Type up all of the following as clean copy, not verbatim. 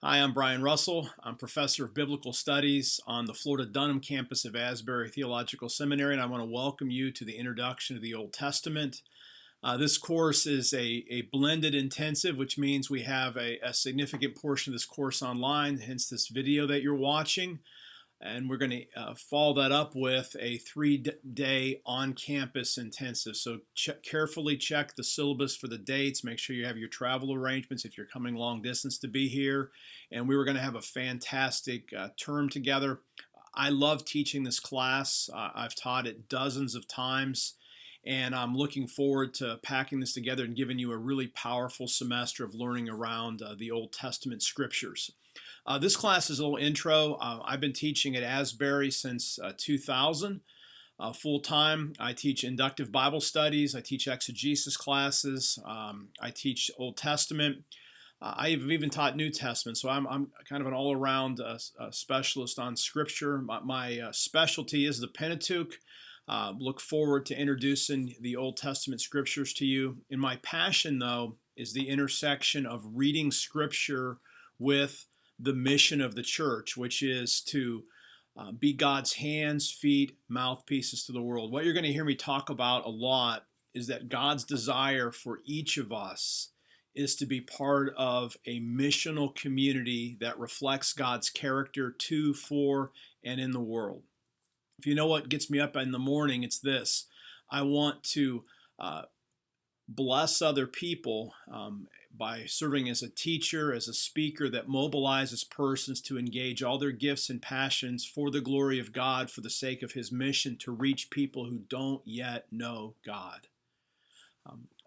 Hi, I'm Brian Russell. I'm professor of biblical studies on the Florida Dunham campus of Asbury Theological Seminary, and I want to welcome you to the introduction to the Old Testament. This course is a blended intensive, which means we have a significant portion of this course online, hence this video that you're watching. And we're going to follow that up with a 3-day on-campus intensive. So carefully check the syllabus for the dates. Make sure you have your travel arrangements if you're coming long distance to be here. And we were going to have a fantastic term together. I love teaching this class. I've taught it dozens of times. And I'm looking forward to packing this together and giving you a really powerful semester of learning around the Old Testament scriptures. This class is a little intro. I've been teaching at Asbury since 2000 full time. I teach inductive Bible studies. I teach exegesis classes. I teach Old Testament. I've even taught New Testament, so I'm kind of an all-around specialist on Scripture. My specialty is the Pentateuch. Look forward to introducing the Old Testament Scriptures to you. And my passion, though, is the intersection of reading Scripture with the mission of the church, which is to be God's hands, feet, mouthpieces to the world. What you're going to hear me talk about a lot is that God's desire for each of us is to be part of a missional community that reflects God's character to, for, and in the world. If you know what gets me up in the morning, it's this. I want to bless other people by serving as a teacher, as a speaker that mobilizes persons to engage all their gifts and passions for the glory of God, for the sake of His mission to reach people who don't yet know God.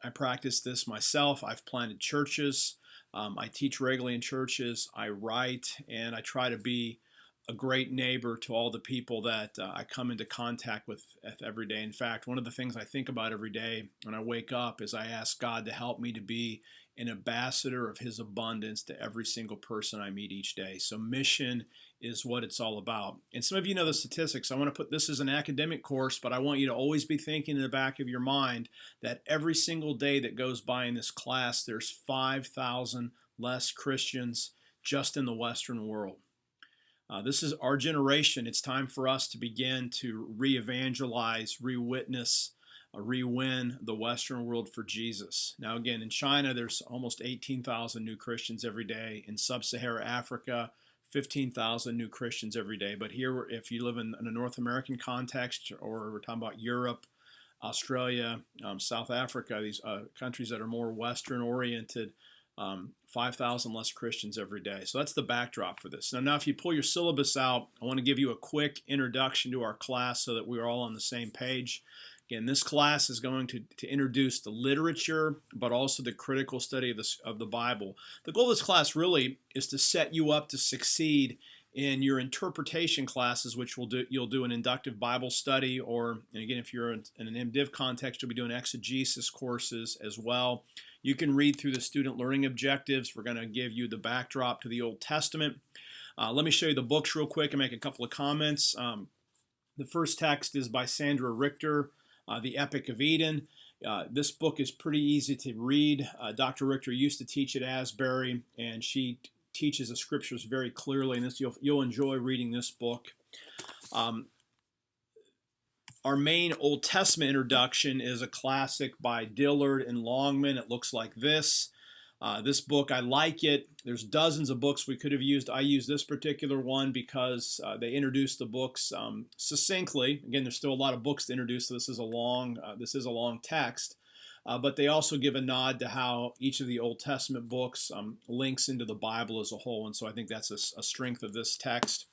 I practice this myself. I've planted churches. I teach regularly in churches. I write, and I try to be a great neighbor to all the people that I come into contact with every day. In fact, one of the things I think about every day when I wake up is I ask God to help me to be an ambassador of His abundance to every single person I meet each day. So mission is what it's all about. And some of you know the statistics. I want to put this as an academic course, but I want you to always be thinking in the back of your mind that every single day that goes by in this class, there's 5,000 less Christians just in the Western world. This is our generation. It's time for us to begin to re-evangelize, re-witness, re-win the Western world for Jesus. Now, again, in China, there's almost 18,000 new Christians every day. In sub-Saharan Africa, 15,000 new Christians every day. But here, if you live in a North American context, or we're talking about Europe, Australia, South Africa, these countries that are more Western-oriented, 5,000 less Christians every day. So that's the backdrop for this. Now, if you pull your syllabus out, I want to give you a quick introduction to our class so that we're all on the same page. Again, this class is going to introduce the literature, but also the critical study of the Bible. The goal of this class really is to set you up to succeed in your interpretation classes, which you'll do an inductive Bible study, or, and again, if you're in an MDiv context, you'll be doing exegesis courses as well. You can read through the student learning objectives. We're going to give you the backdrop to the Old Testament. Let me show you the books real quick and make a couple of comments. The first text is by Sandra Richter, The Epic of Eden. This book is pretty easy to read. Dr. Richter used to teach at Asbury, and she teaches the scriptures very clearly, and you'll enjoy reading this book. Our main Old Testament introduction is a classic by Dillard and Longman. It looks like this. This book, I like it. There's dozens of books we could have used. I use this particular one because they introduce the books succinctly. Again, there's still a lot of books to introduce, so this is a long text. But they also give a nod to how each of the Old Testament books links into the Bible as a whole, and so I think that's a strength of this text.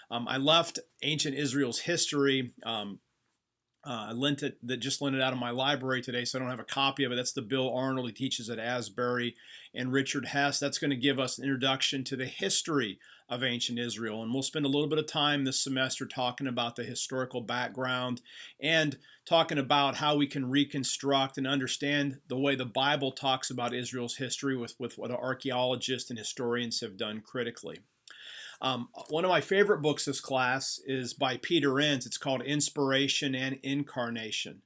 I left Ancient Israel's History. I just lent it out of my library today, so I don't have a copy of it. That's the Bill Arnold. He teaches at Asbury, and Richard Hess. That's going to give us an introduction to the history of ancient Israel. And we'll spend a little bit of time this semester talking about the historical background and talking about how we can reconstruct and understand the way the Bible talks about Israel's history with what archaeologists and historians have done critically. One of my favorite books this class is by Peter Enns. It's called Inspiration and Incarnation.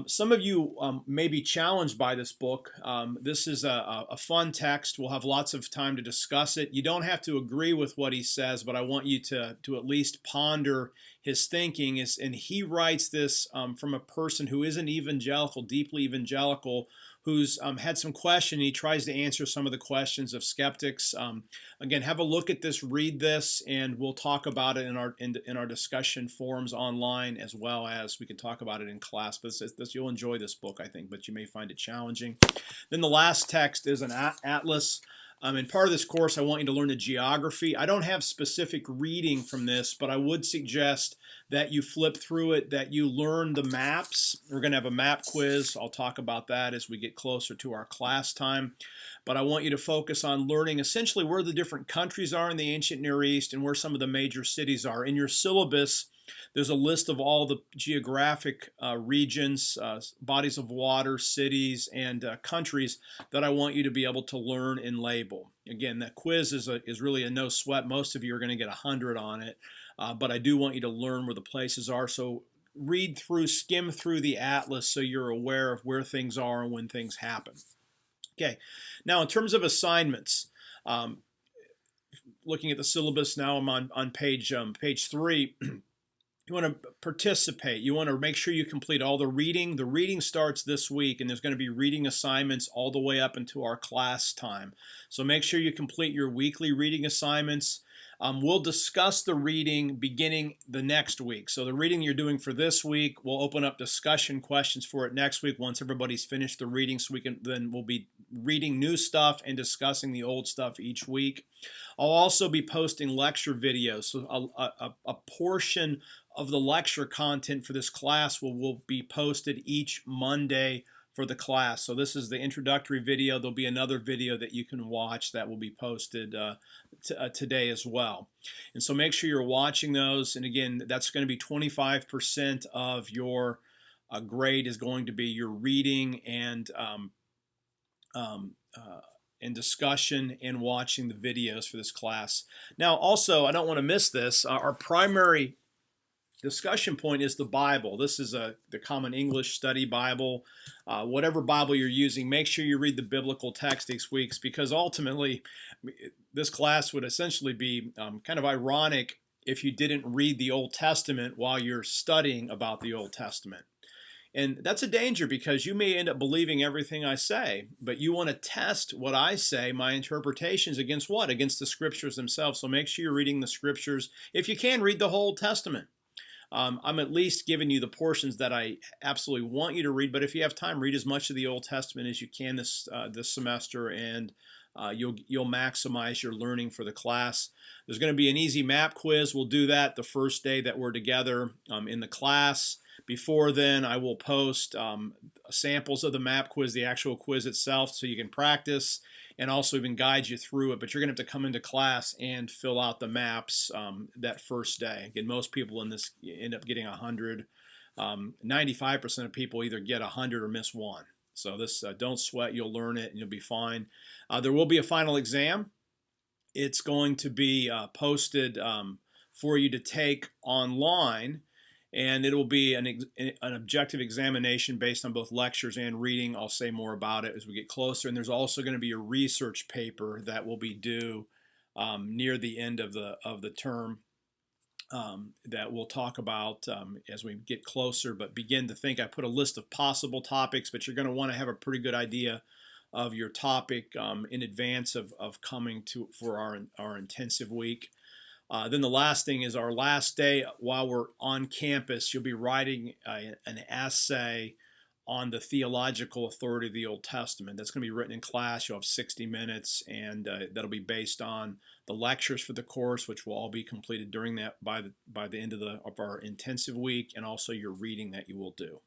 Some of you may be challenged by this book. This is a fun text. We'll have lots of time to discuss it. You don't have to agree with what he says, but I want you to at least ponder his thinking. And he writes this from a person who isn't evangelical, deeply evangelical, who's had some question. He tries to answer some of the questions of skeptics. Again, have a look at this, read this, and we'll talk about it in our discussion forums online, as well as we can talk about it in class. But you'll enjoy this book, I think, but you may find it challenging. Then the last text is an atlas. In part of this course, I want you to learn the geography. I don't have specific reading from this, but I would suggest that you flip through it, that you learn the maps. We're going to have a map quiz. I'll talk about that as we get closer to our class time. But I want you to focus on learning essentially where the different countries are in the ancient Near East and where some of the major cities are. In your syllabus, there's a list of all the geographic regions, bodies of water, cities, and countries that I want you to be able to learn and label. Again, that quiz is really a no sweat. Most of you are going to get 100 on it, but I do want you to learn where the places are. So read through, skim through the atlas so you're aware of where things are and when things happen. Okay, now in terms of assignments, looking at the syllabus now, I'm on page 3. You want to participate. You want to make sure you complete all the reading. The reading starts this week, and there's going to be reading assignments all the way up into our class time. So make sure you complete your weekly reading assignments. We'll discuss the reading beginning the next week. So the reading you're doing for this week, we'll open up discussion questions for it next week once everybody's finished the reading, so then we'll be reading new stuff and discussing the old stuff each week. I'll also be posting lecture videos. So a portion of the lecture content for this class will be posted each Monday for the class. So this is the introductory video. There'll be another video that you can watch that will be posted today as well. And so make sure you're watching those. And again, that's going to be 25% of your grade is going to be your reading and discussion and watching the videos for this class. Now, also, I don't want to miss this. Our primary discussion point is the Bible. This is the Common English Study Bible. Whatever Bible you're using, make sure you read the biblical text each week, because ultimately this class would essentially be kind of ironic if you didn't read the Old Testament while you're studying about the Old Testament. And that's a danger, because you may end up believing everything I say, but you want to test what I say, my interpretations, against what? Against the scriptures themselves. So make sure you're reading the scriptures. If you can, read the whole Old Testament. I'm at least giving you the portions that I absolutely want you to read, but if you have time, read as much of the Old Testament as you can this semester, and you'll maximize your learning for the class. There's going to be an easy map quiz. We'll do that the first day that we're together in the class. Before then, I will post samples of the map quiz, the actual quiz itself, so you can practice, and also even guide you through it. But you're going to have to come into class and fill out the maps that first day. Again, most people in this end up getting 100. 95% of people either get 100 or miss one. So this, don't sweat. You'll learn it and you'll be fine. There will be a final exam. It's going to be posted for you to take online. And it will be an objective examination based on both lectures and reading. I'll say more about it as we get closer. And there's also going to be a research paper that will be due near the end of the term that we'll talk about as we get closer. But begin to think. I put a list of possible topics, but you're going to want to have a pretty good idea of your topic in advance of coming for our intensive week. Then the last thing is our last day while we're on campus, you'll be writing an essay on the theological authority of the Old Testament. That's going to be written in class. You'll have 60 minutes, and that'll be based on the lectures for the course, which will all be completed during that by the end of our intensive week, and also your reading that you will do.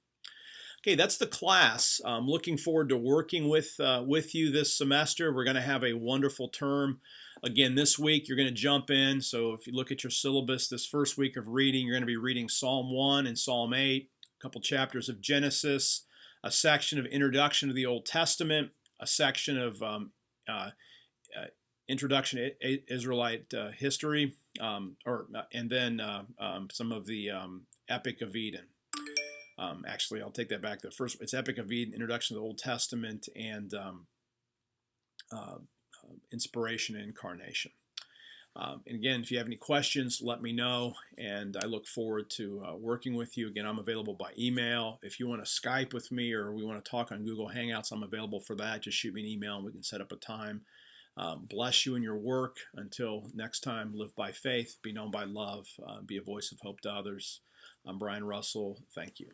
Okay, that's the class. I'm looking forward to working with you this semester. We're going to have a wonderful term. Again, this week you're going to jump in. So if you look at your syllabus, this first week of reading, you're going to be reading Psalm 1 and Psalm 8, a couple chapters of Genesis, a section of Introduction to the Old Testament, a section of Introduction to Israelite history, and then some of the Epic of Eden. Actually, I'll take that back. The first, it's Epic of Eden, Introduction to the Old Testament, and uh, Inspiration and Incarnation. And again, if you have any questions, let me know, and I look forward to working with you. Again, I'm available by email. If you want to Skype with me or we want to talk on Google Hangouts, I'm available for that. Just shoot me an email and we can set up a time. Bless you in your work. Until next time, live by faith, be known by love, be a voice of hope to others. I'm Brian Russell. Thank you.